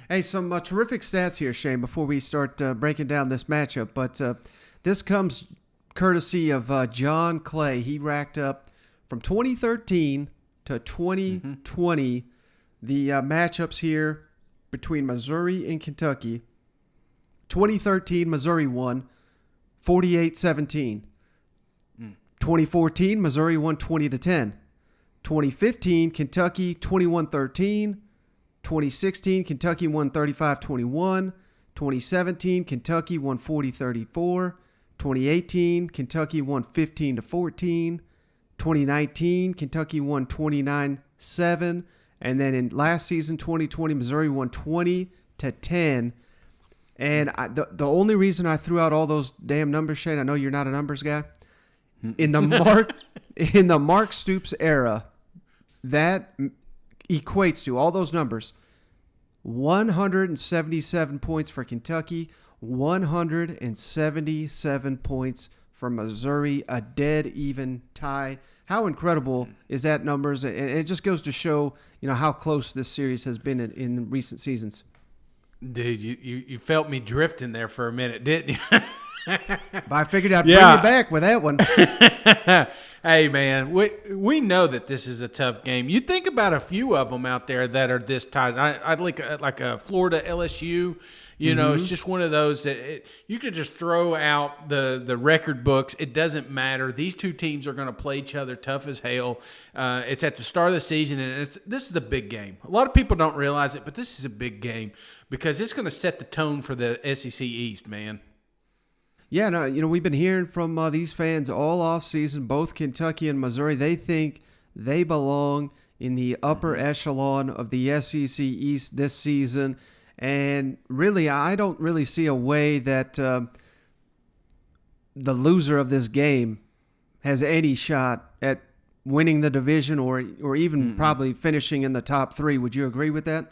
Hey, some terrific stats here, Shane, before we start breaking down this matchup. But this comes courtesy of John Clay. He racked up from 2013 to 2020 the matchups here between Missouri and Kentucky. 2013, Missouri won 48-17. 2014, Missouri won 20-10. 2015, Kentucky 21-13. 2016, Kentucky won 35-21. 2017, Kentucky won 40-34. 2018, Kentucky won 15-14. 2019, Kentucky won 29-7. And then in last season, 2020, Missouri won 20-10. And the only reason I threw out all those damn numbers, Shane, I know you're not a numbers guy. In the Mark Stoops era, that equates to all those numbers: 177 points for Kentucky, 177 points for Missouri, a dead even tie. How incredible is that numbers? And it just goes to show, how close this series has been in recent seasons. Dude, you felt me drifting there for a minute, didn't you? But I figured I'd bring you back with that one. Hey, man, we know that this is a tough game. You think about a few of them out there that are this tight. I'd like a Florida LSU. It's just one of those that you could just throw out the record books. It doesn't matter. These two teams are going to play each other tough as hell. It's at the start of the season, and this is the big game. A lot of people don't realize it, but this is a big game because it's going to set the tone for the SEC East, man. Yeah, no, we've been hearing from these fans all offseason, both Kentucky and Missouri. They think they belong in the upper echelon of the SEC East this season. And really, I don't really see a way that the loser of this game has any shot at winning the division or even probably finishing in the top three. Would you agree with that?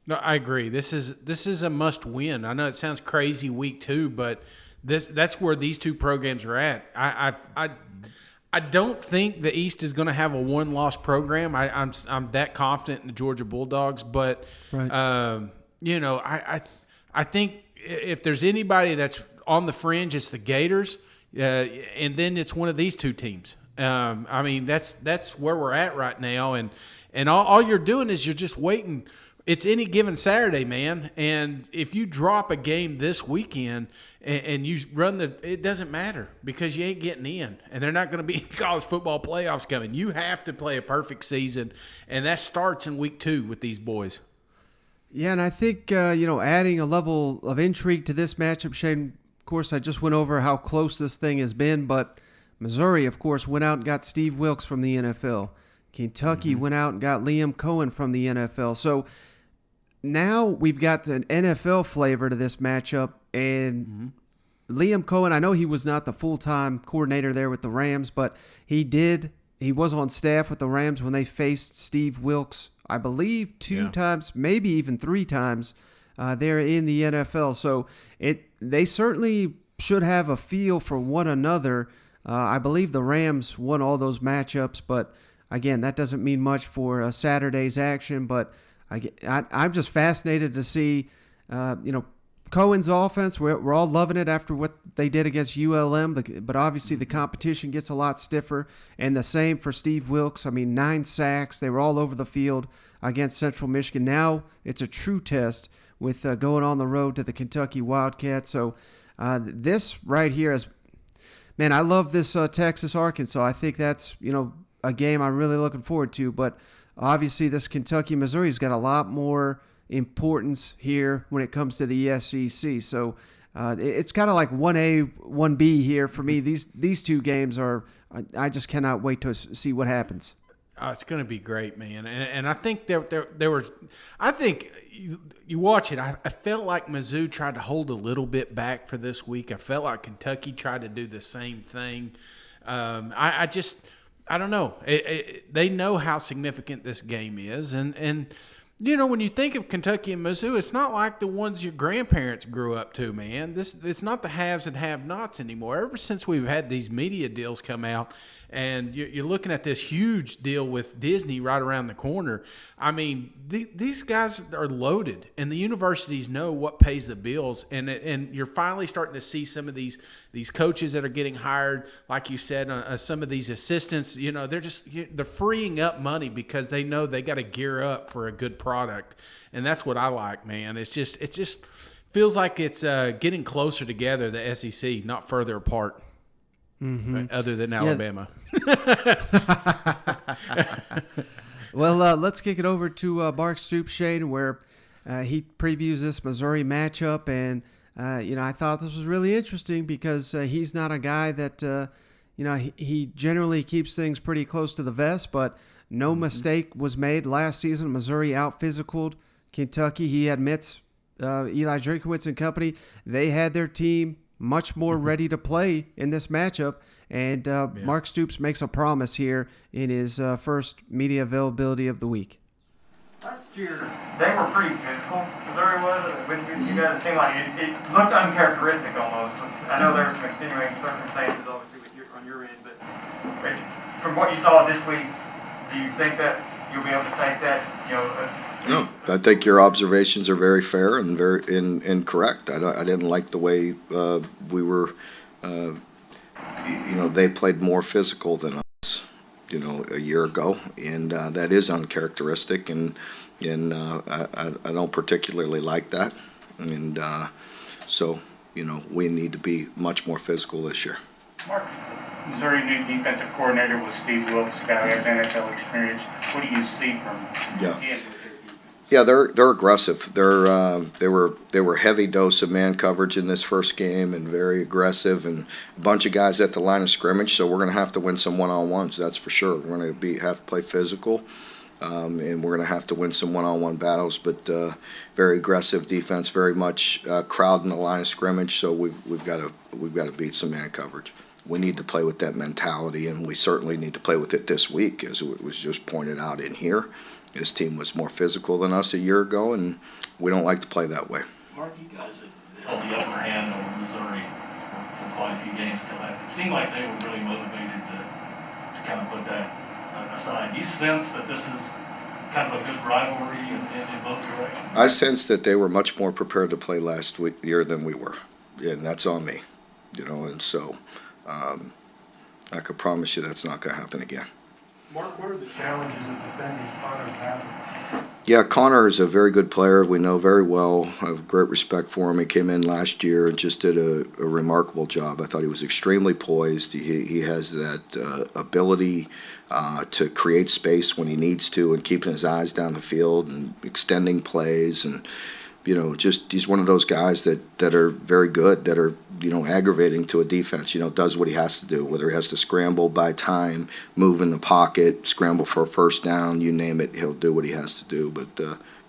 No, I agree. This is a must-win. I know it sounds crazy week 2, but that's where these two programs are at. I don't think the East is going to have a one-loss program. I'm that confident in the Georgia Bulldogs, but right. I think if there's anybody that's on the fringe, it's the Gators, and then it's one of these two teams. That's where we're at right now, and all you're doing is you're just waiting. It's any given Saturday, man, and if you drop a game this weekend and you run it doesn't matter because you ain't getting in, and they're not going to be in college football playoffs coming. You have to play a perfect season, and that starts in week 2 with these boys. Yeah, and I think, adding a level of intrigue to this matchup, Shane, of course, I just went over how close this thing has been, but Missouri, of course, went out and got Steve Wilks from the NFL. Kentucky went out and got Liam Cohen from the NFL. So now we've got an NFL flavor to this matchup, and Liam Cohen, I know he was not the full-time coordinator there with the Rams, but he was on staff with the Rams when they faced Steve Wilks, I believe 2 times, maybe even 3 times there in the NFL. So they certainly should have a feel for one another. I believe the Rams won all those matchups, but again, that doesn't mean much for Saturday's action. But I'm just fascinated to see, Cohen's offense. We're all loving it after what they did against ULM, but obviously the competition gets a lot stiffer, and the same for Steve Wilks. 9 sacks. They were all over the field against Central Michigan. Now it's a true test with going on the road to the Kentucky Wildcats. So this right here is, man, I love this Texas-Arkansas. I think that's, a game I'm really looking forward to, but obviously this Kentucky-Missouri's got a lot more importance here when it comes to the SEC. So it's kind of like 1A, 1B here for me. These two games I just cannot wait to see what happens. It's going to be great, man. And I think there was – I think you watch it. I felt like Mizzou tried to hold a little bit back for this week. I felt like Kentucky tried to do the same thing. I don't know. They know how significant this game is, and when you think of Kentucky and Mizzou, it's not like the ones your grandparents grew up to, man. It's not the haves and have-nots anymore. Ever since we've had these media deals come out, and you're looking at this huge deal with Disney right around the corner, I mean, these guys are loaded, and the universities know what pays the bills, and you're finally starting to see some of these coaches that are getting hired, like you said, some of these assistants. They're freeing up money because they know they got to gear up for a good product, and that's what I like, man. It just feels like it's getting closer together, the SEC, not further apart. Other than Alabama. Well, let's kick it over to Mark Stoops, Shane, where he previews this Missouri matchup. And, I thought this was really interesting because he's not a guy that, he generally keeps things pretty close to the vest, but no mistake was made last season. Missouri out-physicaled Kentucky. He admits Eli Drinkwitz and company, they had their team much more ready to play in this matchup. And Mark Stoops makes a promise here in his first media availability of the week. Last year, they were pretty physical. Missouri was. You guys, it seemed like it looked uncharacteristic almost. I know there were some extenuating circumstances, obviously, on your end, but from what you saw this week, do you think that you'll be able to take that? No, I think your observations are very fair and very correct. I didn't like the way we were. They played more physical than us, a year ago, and that is uncharacteristic, and I don't particularly like that, and so we need to be much more physical this year. Mark, Missouri new defensive coordinator was Steve Wilkes, guy who has NFL experience. What do you see from him? Yeah, they're aggressive. They were heavy dose of man coverage in this first game and very aggressive, and a bunch of guys at the line of scrimmage. So we're going to have to win some one-on-ones. That's for sure. We're going to have to play physical, and we're going to have to win some one-on-one battles. But very aggressive defense, very much crowding the line of scrimmage. So we've got to beat some man coverage. We need to play with that mentality, and we certainly need to play with it this week, as it was just pointed out in here. His team was more physical than us a year ago, and we don't like to play that way. Mark, you guys had held the upper hand over Missouri for quite a few games till that. It seemed like they were really motivated to kind of put that aside. Do you sense that this is kind of a good rivalry in both directions? I sense that they were much more prepared to play last year than we were, and that's on me, and so I could promise you that's not going to happen again. Mark, what are the challenges of defending Connor passing? Yeah, Connor is a very good player. We know very well. I have great respect for him. He came in last year and just did a remarkable job. I thought he was extremely poised. He has that ability to create space when he needs to and keeping his eyes down the field and extending plays. And, just he's one of those guys that are very good, that are, aggravating to a defense, does what he has to do, whether he has to scramble by time, move in the pocket, scramble for a first down, you name it, he'll do what he has to do. But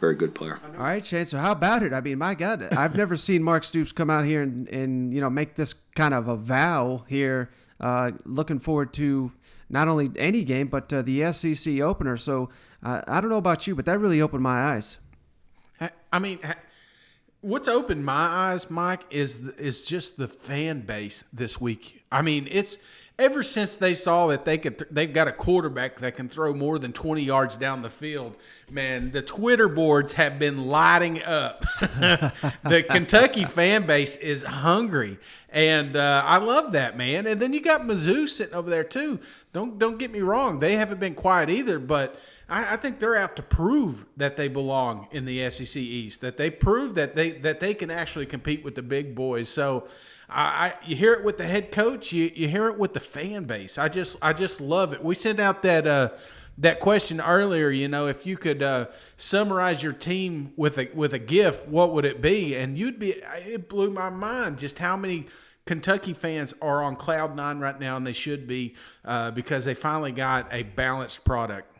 very good player. All right, Shane, so how about it? I mean, my God, I've never seen Mark Stoops come out here and make this kind of a vow here, looking forward to not only any game, but the SEC opener. So I don't know about you, but that really opened my eyes. I mean, what's opened my eyes, Mike, is just the fan base this week. I mean, it's ever since they saw that they've got a quarterback that can throw more than 20 yards down the field. Man, the Twitter boards have been lighting up. The Kentucky fan base is hungry, and I love that, man. And then you got Mizzou sitting over there too. Don't get me wrong; they haven't been quiet either, but I think they're out to prove that they belong in the SEC East, that they prove that they can actually compete with the big boys. So you hear it with the head coach, you hear it with the fan base. I just love it. We sent out that question earlier. If you could summarize your team with a GIF, what would it be? And it blew my mind just how many Kentucky fans are on cloud nine right now, and they should be because they finally got a balanced product.